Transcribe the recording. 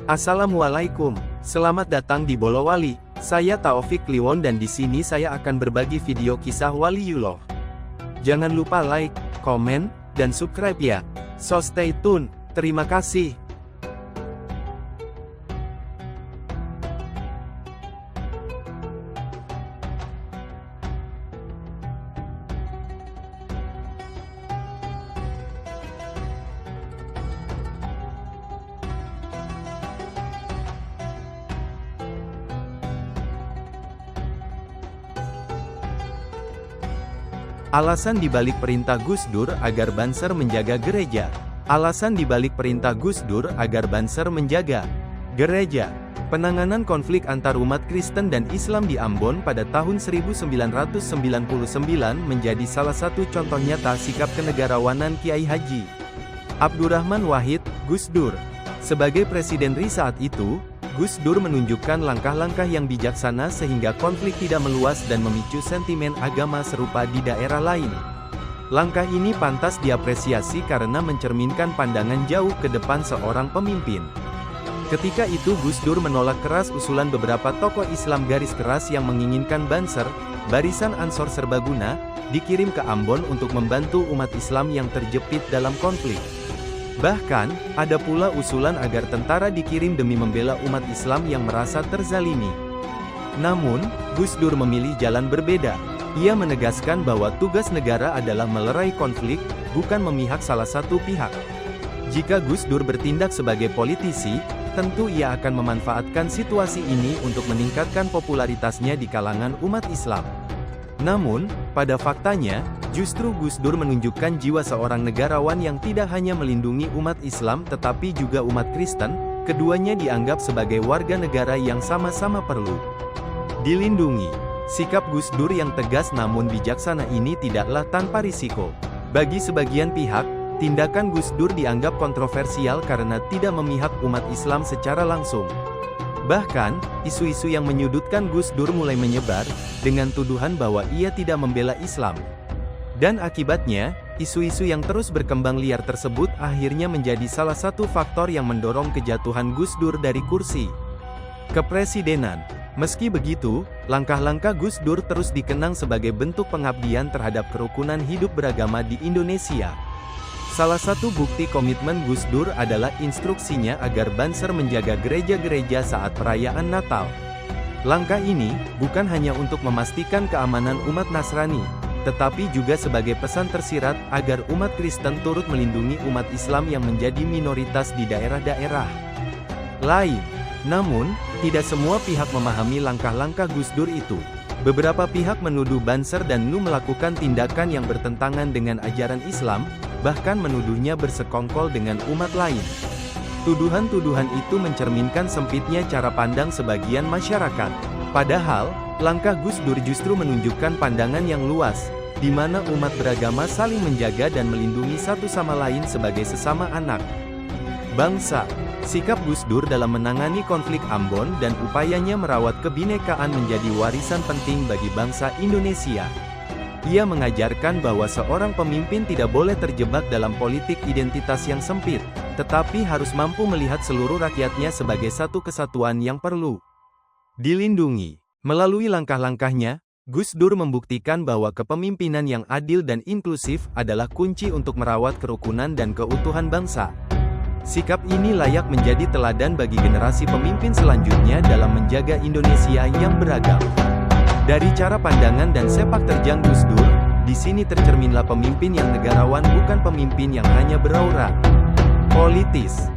Assalamualaikum, selamat datang di Bolowali. Saya Taufik Kliwon dan di sini saya akan berbagi video kisah Waliullah. Jangan lupa like, komen, dan subscribe ya. So stay tune. Terima kasih. Alasan dibalik perintah Gus Dur agar Banser menjaga gereja. Alasan dibalik perintah Gus Dur agar Banser menjaga gereja. Penanganan konflik antar umat Kristen dan Islam di Ambon pada tahun 1999 menjadi salah satu contoh nyata sikap kenegarawanan Kiai Haji Abdurrahman Wahid, Gus Dur. Sebagai Presiden RI saat itu, Gus Dur menunjukkan langkah-langkah yang bijaksana sehingga konflik tidak meluas dan memicu sentimen agama serupa di daerah lain. Langkah ini pantas diapresiasi karena mencerminkan pandangan jauh ke depan seorang pemimpin. Ketika itu Gus Dur menolak keras usulan beberapa tokoh Islam garis keras yang menginginkan Banser, Barisan Ansor Serbaguna, dikirim ke Ambon untuk membantu umat Islam yang terjepit dalam konflik. Bahkan, ada pula usulan agar tentara dikirim demi membela umat Islam yang merasa terzalimi. Namun, Gus Dur memilih jalan berbeda. Ia menegaskan bahwa tugas negara adalah melerai konflik, bukan memihak salah satu pihak. Jika Gus Dur bertindak sebagai politisi, tentu ia akan memanfaatkan situasi ini untuk meningkatkan popularitasnya di kalangan umat Islam. Namun, pada faktanya, justru Gus Dur menunjukkan jiwa seorang negarawan yang tidak hanya melindungi umat Islam tetapi juga umat Kristen, keduanya dianggap sebagai warga negara yang sama-sama perlu dilindungi. Sikap Gus Dur yang tegas namun bijaksana ini tidaklah tanpa risiko. Bagi sebagian pihak, tindakan Gus Dur dianggap kontroversial karena tidak memihak umat Islam secara langsung. Bahkan, isu-isu yang menyudutkan Gus Dur mulai menyebar, dengan tuduhan bahwa ia tidak membela Islam. Dan akibatnya, isu-isu yang terus berkembang liar tersebut akhirnya menjadi salah satu faktor yang mendorong kejatuhan Gus Dur dari kursi kepresidenan. Meski begitu, langkah-langkah Gus Dur terus dikenang sebagai bentuk pengabdian terhadap kerukunan hidup beragama di Indonesia. Salah satu bukti komitmen Gus Dur adalah instruksinya agar Banser menjaga gereja-gereja saat perayaan Natal. Langkah ini bukan hanya untuk memastikan keamanan umat Nasrani, tetapi juga sebagai pesan tersirat agar umat Kristen turut melindungi umat Islam yang menjadi minoritas di daerah-daerah lain. Namun, tidak semua pihak memahami langkah-langkah Gus Dur itu. Beberapa pihak menuduh Banser dan NU melakukan tindakan yang bertentangan dengan ajaran Islam, bahkan menuduhnya bersekongkol dengan umat lain. Tuduhan-tuduhan itu mencerminkan sempitnya cara pandang sebagian masyarakat. Padahal, langkah Gus Dur justru menunjukkan pandangan yang luas, di mana umat beragama saling menjaga dan melindungi satu sama lain sebagai sesama anak bangsa. Sikap Gus Dur dalam menangani konflik Ambon dan upayanya merawat kebinekaan menjadi warisan penting bagi bangsa Indonesia. Ia mengajarkan bahwa seorang pemimpin tidak boleh terjebak dalam politik identitas yang sempit, tetapi harus mampu melihat seluruh rakyatnya sebagai satu kesatuan yang perlu dilindungi. Melalui langkah-langkahnya, Gus Dur membuktikan bahwa kepemimpinan yang adil dan inklusif adalah kunci untuk merawat kerukunan dan keutuhan bangsa. Sikap ini layak menjadi teladan bagi generasi pemimpin selanjutnya dalam menjaga Indonesia yang beragam. Dari cara pandangan dan sepak terjang Gus Dur, di sini tercerminlah pemimpin yang negarawan, bukan pemimpin yang hanya beraura politis.